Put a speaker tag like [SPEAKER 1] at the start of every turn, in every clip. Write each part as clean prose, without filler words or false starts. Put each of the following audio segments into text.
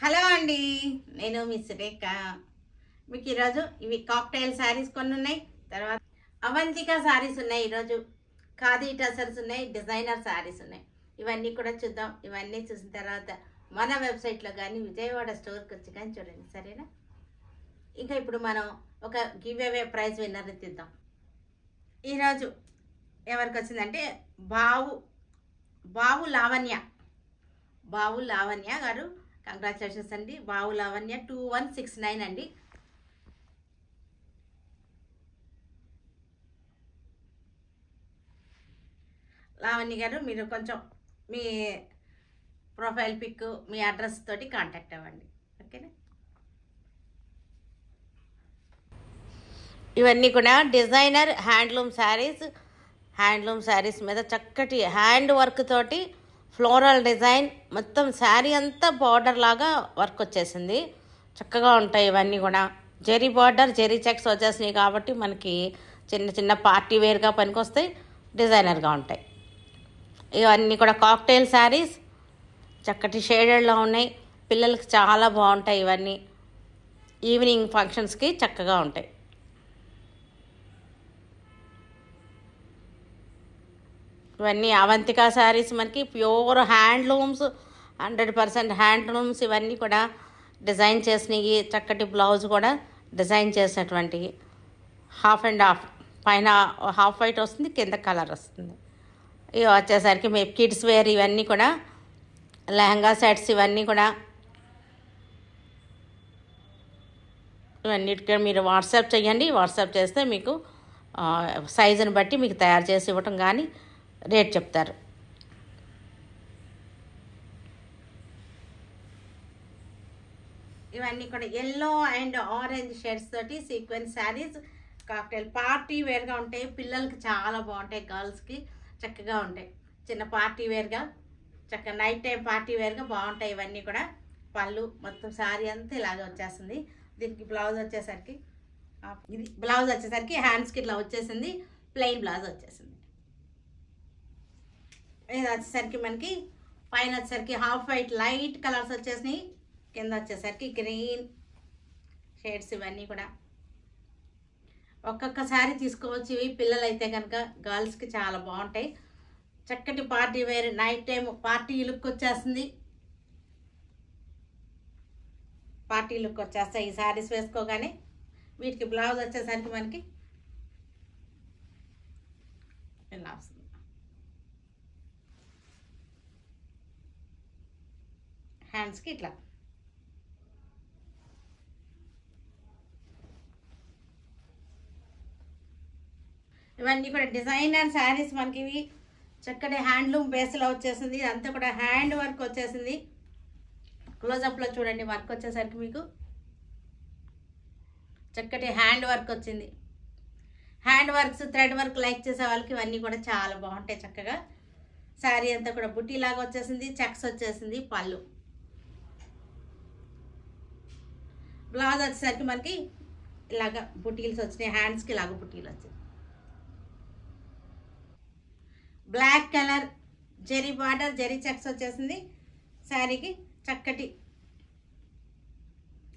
[SPEAKER 1] Hello అండి, నేను miss రేఖ. మీకు ఈరోజు ఇవి కాక్టైల్ శారీస్ కొన్ని ఉన్నాయి. తర్వాత అవంతిక శారీస్ ఉన్నాయి. ఈరోజు ఖాదీ టసర్స్ ఉన్నాయి, డిజైనర్ శారీస్ ఉన్నాయి. ఇవన్నీ కూడా చూద్దాం. ఇవన్నీ చూసిన తర్వాత మన వెబ్సైట్లో కానీ విజయవాడ స్టోర్కి వచ్చి కానీ చూడండి, సరేనా? ఇంకా ఇప్పుడు మనం ఒక గివ్ అవే ప్రైజ్ విన్నర్ని తీద్దాం. ఈరోజు ఎవరికి వచ్చిందంటే బావు లావణ్య గారు, కంగ్రాచులేషన్స్ అండి. బావు లావణ్య 2169 అండి. లావణ్య గారు, మీరు కొంచెం మీ ప్రొఫైల్ పిక్, మీ అడ్రస్ తోటి కాంటాక్ట్ అవ్వండి, ఓకేనా? ఇవన్నీ కూడా డిజైనర్ హ్యాండ్లూమ్ శారీస్ మీద చక్కటి హ్యాండ్ వర్క్ తోటి ఫ్లోరల్ డిజైన్, మొత్తం శారీ అంతా బార్డర్ లాగా వర్క్ వచ్చేసింది. చక్కగా ఉంటాయి ఇవన్నీ కూడా. జెరీ బార్డర్, జెరీ చెక్స్ వచ్చేసినాయి కాబట్టి మనకి చిన్న చిన్న పార్టీ వేర్గా పనికొస్తాయి, డిజైనర్గా ఉంటాయి. ఇవన్నీ కూడా కాక్టైల్ శారీస్, చక్కటి షేడెడ్లో ఉన్నాయి. పిల్లలకి చాలా బాగుంటాయి ఇవన్నీ. ఈవినింగ్ ఫంక్షన్స్కి చక్కగా ఉంటాయి. ఇవన్నీ అవంతిక శారీస్, మనకి ప్యూర్ హ్యాండ్లూమ్స్, 100% హ్యాండ్లూమ్స్. ఇవన్నీ కూడా డిజైన్ చేసినవి. చక్కటి బ్లౌజ్ కూడా డిజైన్ చేసినటువంటివి. హాఫ్ అండ్ హాఫ్, పైన హాఫ్ వైట్ వస్తుంది, కింద కలర్ వస్తుంది. ఇవి వచ్చేసరికి మీ కిడ్స్ వేర్, ఇవన్నీ కూడా లెహంగా సెట్స్, ఇవన్నీ కూడా. ఇవన్నిటికీ మీరు వాట్సాప్ చేయండి. వాట్సాప్ చేస్తే మీకు సైజుని బట్టి మీకు తయారు చేసి ఇవ్వటం కానీ రేట్ చెప్తారు. ఇవన్నీ కూడా ఎల్లో అండ్ ఆరెంజ్ షేడ్స్ తోటి సీక్వెన్స్ శారీస్, కాక్టైల్ పార్టీ వేర్గా ఉంటాయి. పిల్లలకి చాలా బాగుంటాయి, గర్ల్స్కి చక్కగా ఉంటాయి. చిన్న పార్టీ వేర్గా, చక్కగా నైట్ టైం పార్టీ వేర్గా బాగుంటాయి ఇవన్నీ కూడా. పళ్ళు మొత్తం శారీ అంతా ఇలాగే వచ్చేస్తుంది. దీనికి బ్లౌజ్ వచ్చేసరికి, ఇది బ్లౌజ్ వచ్చేసరికి హ్యాండ్స్కి ఇట్లా వచ్చేసింది, ప్లెయిన్ బ్లౌజ్ వచ్చేసింది. ఇది వచ్చేసరికి మనకి పైన వచ్చేసరికి హాఫ్ వైట్ లైట్ కలర్స్ వచ్చేసినాయి, కింద వచ్చేసరికి గ్రీన్ షేడ్స్. ఇవన్నీ కూడా ఒక్కొక్క శారీ తీసుకోవచ్చు. ఇవి పిల్లలైతే కనుక గర్ల్స్కి చాలా బాగుంటాయి. చక్కటి party wear, night time party look వచ్చేస్తుంది. పార్టీ లుక్ వచ్చేస్తాయి ఈ శారీస్ వేసుకోగానే. వీటికి బ్లౌజ్ వచ్చేసరికి మనకి ఇలా వస్తుంది. హ్యాండ్స్కి ఇట్లా. ఇవన్నీ కూడా డిజైనర్ శారీస్ మనకి. ఇవి చక్కటి హ్యాండ్లూమ్ బేస్లో వచ్చేసింది. ఇదంతా కూడా హ్యాండ్ వర్క్ వచ్చేసింది. క్లోజప్లో చూడండి, వర్క్ వచ్చేసరికి మీకు చక్కటి హ్యాండ్ వర్క్ వచ్చింది. Hand works, thread work like చేసే వాళ్ళకి ఇవన్నీ కూడా చాలా బాగుంటాయి. చక్కగా శారీ అంతా కూడా బుట్టీలాగా వచ్చేసింది, చెక్స్ వచ్చేసింది. పళ్ళు, బ్లౌజ్ వచ్చేసరికి మనకి ఇలాగ బుటీల్స్ వచ్చినాయి. హ్యాండ్స్కి ఇలాగ బుటీలు వచ్చాయి. Black colour zari border, zari checks వచ్చేసింది. శారీకి చక్కటి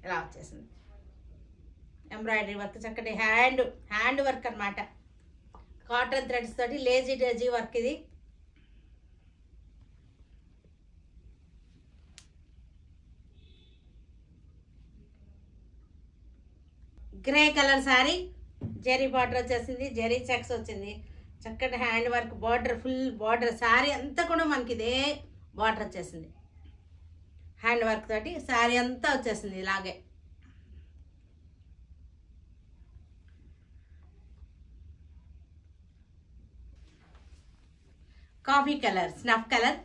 [SPEAKER 1] ఇలా వచ్చేసింది ఎంబ్రాయిడరీ వర్క్, చక్కటి హ్యాండ్ వర్క్ అనమాట. కాటన్ థ్రెడ్స్ తోటి లేజీ డేజీ వర్క్ ఇది. Grey colour sari, zari border వచ్చేసింది, జెరీ చెక్స్ వచ్చింది. చక్కటి hand work, border, full border. Sari అంతా కూడా మనకి ఇదే బార్డర్ వచ్చేసింది. హ్యాండ్ వర్క్ తోటి శారీ అంతా వచ్చేసింది ఇలాగే. Coffee colour, snuff colour,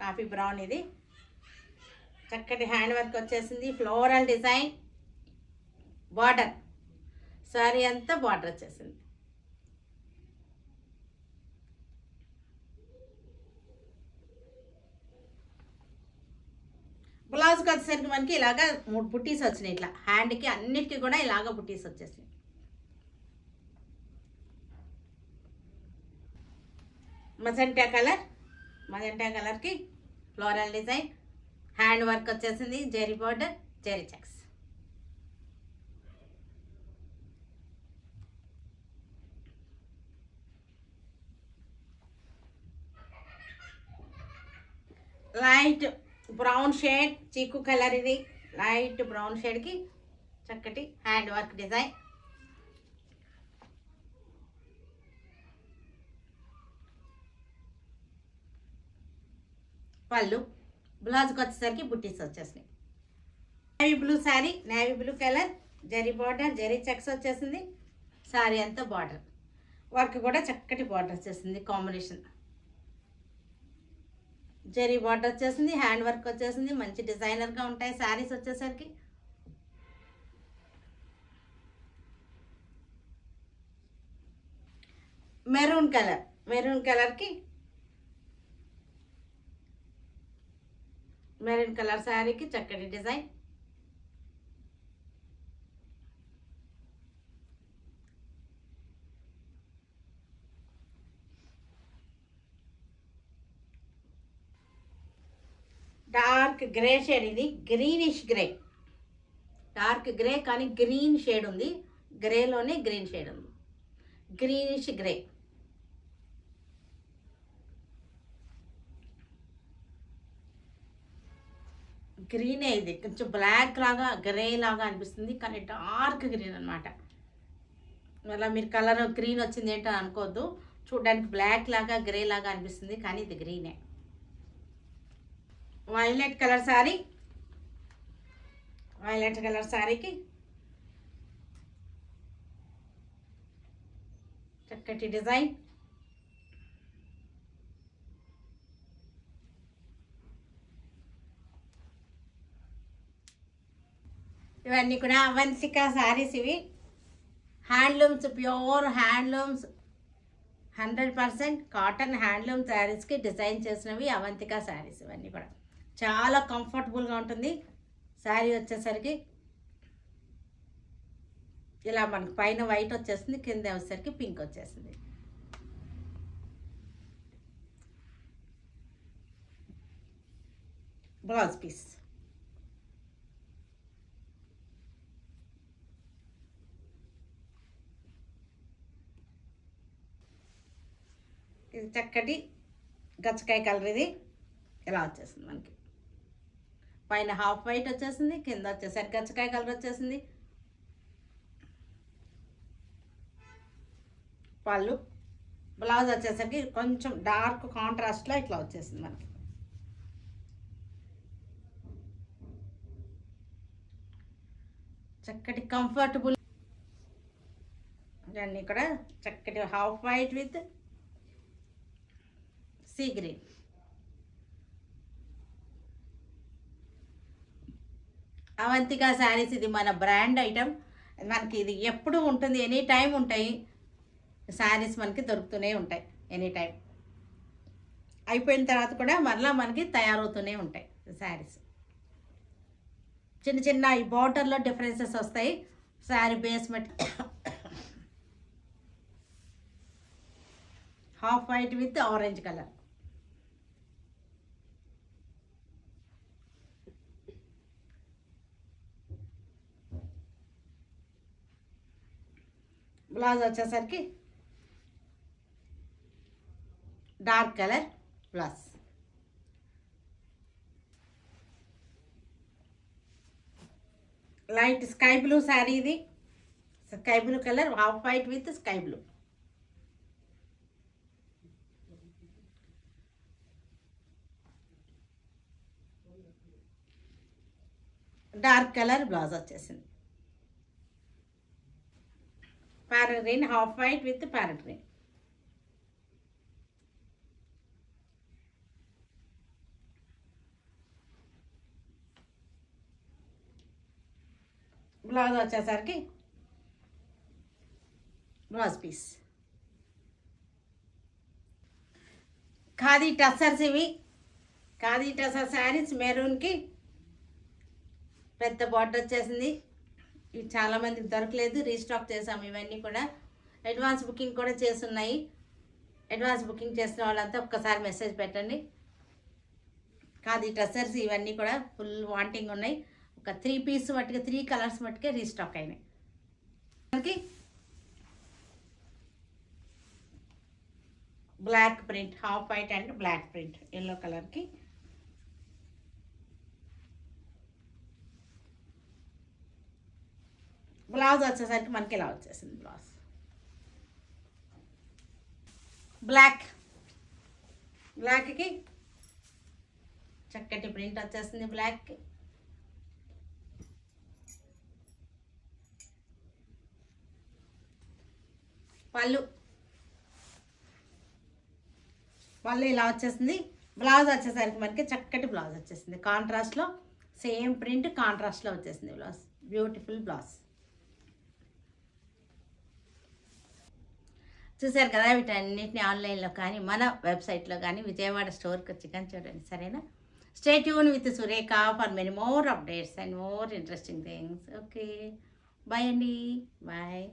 [SPEAKER 1] coffee brown. ఇది చక్కటి హ్యాండ్ వర్క్ వచ్చేసింది. ఫ్లోరల్ డిజైన్, బార్డర్, శారీ అంతా బార్డర్ వచ్చేసింది. బ్లౌజ్కి వచ్చేసరికి మనకి ఇలాగా 3 బుట్టీస్ వచ్చినాయి. ఇట్లా హ్యాండ్కి అన్నిటికీ కూడా ఇలాగ బుట్టీస్ వచ్చేసినాయి. మజెంటా కలర్కి ఫ్లోరల్ డిజైన్, హ్యాండ్ వర్క్ వచ్చేసింది, zari border, zari checks. Light brown shade chikoo colour, ఇది లైట్ బ్రౌన్ షేడ్కి చక్కటి హ్యాండ్ వర్క్ డిజైన్. పళ్ళు, బ్లౌజ్కి వచ్చేసరికి బుట్టీస్ వచ్చేసినాయి. Navy blue sari, navy blue colour, zari border, zari checks వచ్చేసింది. శారీ అంతా బార్డర్ వర్క్ కూడా చక్కటి బార్డర్ వచ్చేసింది, కాంబినేషన్ జెరీ బార్డర్ వచ్చేసింది, హ్యాండ్ వర్క్ వచ్చేసింది. మంచి డిజైనర్గా ఉంటాయి శారీస్ వచ్చేసరికి. మెరూన్ కలర్, మెరూన్ కలర్కి మెరూన్ కలర్ శారీకి చక్కటి డిజైన్. డార్క్ గ్రే షేడ్, ఇది గ్రీనిష్ గ్రే, డార్క్ గ్రే కానీ గ్రీన్ షేడ్ ఉంది, గ్రేలోనే గ్రీన్ షేడ్ ఉంది, గ్రీనిష్ గ్రే. గ్రీనే, ఇది కొంచెం బ్లాక్ లాగా గ్రే లాగా అనిపిస్తుంది కానీ డార్క్ గ్రీన్ అనమాట. మళ్ళీ మీరు కలర్ గ్రీన్ వచ్చింది ఏంటో అనుకోవద్దు, చూడడానికి బ్లాక్ లాగా గ్రే లాగా అనిపిస్తుంది కానీ ఇది గ్రీనే. Violet colour sari, violet colour శారీకి చక్కటి డిజైన్. ఇవన్నీ కూడా అవంతిక శారీస్, ఇవి handlooms, pure handlooms, 100% cotton handloom శారీస్కి డిజైన్ చేసినవి అవంతిక శారీస్. ఇవన్నీ కూడా చాలా కంఫర్టబుల్గా ఉంటుంది శారీ వచ్చేసరికి. ఇలా మనకు పైన వైట్ వచ్చేస్తుంది, కింద వచ్చేసరికి పింక్ వచ్చేస్తుంది. బ్లౌజ్ పీస్, ఇది చక్కటి గచ్చకాయ కలర్, ఇది ఇలా వచ్చేసింది మనకి. పైన హాఫ్ వైట్ వచ్చేసింది, కింద వచ్చేసరికి గచ్చకాయ కలర్ వచ్చేసింది. పళ్ళు, బ్లౌజ్ వచ్చేసరికి కొంచెం డార్క్ కాంట్రాస్ట్లో ఇట్లా వచ్చేసింది మనకి. చక్కటి కంఫర్టబుల్, ఇవన్నీ కూడా చక్కటి half white with sea green. Avantika saris ఇది మన బ్రాండ్ ఐటమ్, మనకి ఇది ఎప్పుడు ఉంటుంది, ఎనీ టైం ఉంటాయి శారీస్, మనకి దొరుకుతూనే ఉంటాయి ఎనీ టైం. అయిపోయిన తర్వాత కూడా మరలా మనకి తయారవుతూనే ఉంటాయి శారీస్. చిన్న చిన్న ఈ బార్డర్లో డిఫరెన్సెస్ వస్తాయి. Sari basement half white with orange colour. Blouse వచ్చేసరికి dark colour blouse. Light sky blue sari, ఇది sky blue colour, half white with sky blue. Dark colour blouse వచ్చేసింది. Parrot green, half white with parrot green. Blouse వచ్చేసరికి blouse piece. Khadi tussars, ఇవి ఖాదీ టస్సర్ శారీస్, మెరూన్కి పెద్ద border వచ్చేసింది. ఇవి చాలామందికి దొరకలేదు, రీస్టాక్ చేసాము. ఇవన్నీ కూడా అడ్వాన్స్ బుకింగ్ కూడా చేస్తున్నాయి. అడ్వాన్స్ బుకింగ్ చేసిన వాళ్ళంతా ఒక్కసారి మెసేజ్ పెట్టండి. కాదు ఈ డ్రెస్సర్స్ ఇవన్నీ కూడా ఫుల్ వాంటింగ్ ఉన్నాయి. ఒక 3 పీస్ మట్టుకే 3 కలర్స్ మట్టుకే రీస్టాక్ అయినాయి. మనకి black print, half white and black print, yellow కలర్కి బ్లౌజ్ వచ్చేసరికి మనకి ఇలా వచ్చేసింది. బ్లౌజ్ బ్లాక్కి చక్కటి ప్రింట్ వచ్చేసింది. బ్లాక్కి పళ్ళు ఇలా వచ్చేసింది. బ్లౌజ్ వచ్చేసరికి మనకి చక్కటి బ్లౌజ్ వచ్చేసింది. కాంట్రాస్ట్లో సేమ్ ప్రింట్ కాంట్రాస్ట్లో వచ్చేసింది బ్లౌజ్. Beautiful blouse. చూసారు కదా, వీటన్నిటిని ఆన్లైన్లో కానీ మన వెబ్సైట్లో కానీ విజయవాడ స్టోర్కి వచ్చి కానీ చూడండి. సరేనా? Stay tune with Surekha for many more updates and more interesting things. Okay, bye అండి, బాయ్.